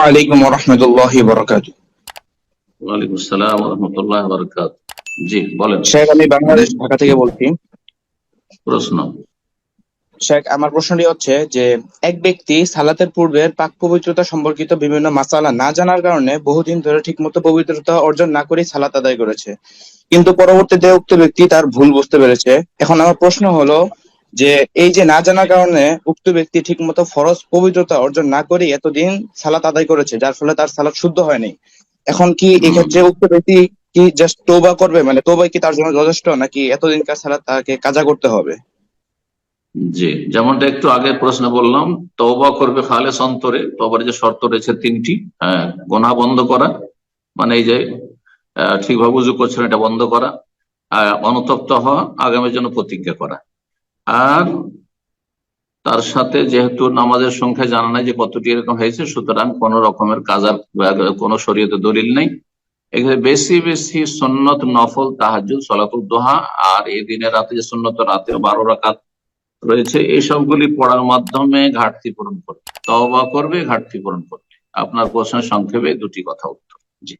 আলাইকুম রহমতুল্লাহি বারাকাতুহু। ওয়ালাইকুম আসসালাম ওয়া রাহমাতুল্লাহি ওয়া বারাকাতুহু। জি বলেন। শেখ, আমি বাংলাদেশ ঢাকা থেকে বলছি। প্রশ্ন। শেখ, আমার প্রশ্নটি হচ্ছে যে এক ব্যক্তি সালাতের পূর্বের পাক পবিত্রতা সম্পর্কিত বিভিন্ন মাসালা না জানার কারণে বহুদিন ধরে ঠিকমতো পবিত্রতা অর্জন না করেই সালাত আদায় করেছে, কিন্তু পরবর্তীতে উক্ত ব্যক্তি তার ভুল বুঝতে পেরেছে। এখন আমার প্রশ্ন হলো যে এই যে না জানার কারণে উক্ত ব্যক্তি ঠিকমতো ফরজ পবিত্রতা অর্জন না করেই এতদিন সালাত আদায় করেছে, যার ফলে তার সালাত শুদ্ধ হয়নি। এখন কি এক্ষেত্রে উক্ত ব্যক্তি কি জাস্ট তওবা করবে, মানে তওবা কি তার জন্য যথেষ্ট, নাকি এতদিনকার সালাত তাকে কাজা করতে হবে? জি, যেমনটা একটু আগে প্রশ্ন বললাম, তওবা করবে খালেস অন্তরে। তওবার যে শর্ত রয়েছে তিনটি। হ্যাঁ, গুনাহ বন্ধ করা, মানে এই যে ঠিকভাবে উযু করছেন এটা বন্ধ করা, অনুতপ্ত হওয়া, আগামীর জন্য প্রতিজ্ঞা করা। আর তার সাথে যেহেতু নামাজের সংখ্যা জানা নাই যে কতটি এরকম হয়েছে, সুতরাং কোন রকমের কাজার কোন শরীয়তে দলিল নেই। এখানে বেশি বেশি সুন্নত নফল তাহাজ্জুদ সালাতুল দুহা, আর এই দিনের রাতে যে সুন্নত রাতে 12 রাকাত রয়েছে, এই সবগুলি পড়ার মাধ্যমে ঘাটতি পূরণ করবে, তওবা করবে, ঘাটতি পূরণ করবে। আপনার প্রশ্নের সংক্ষেপে দুটি কথা উত্তর। জি।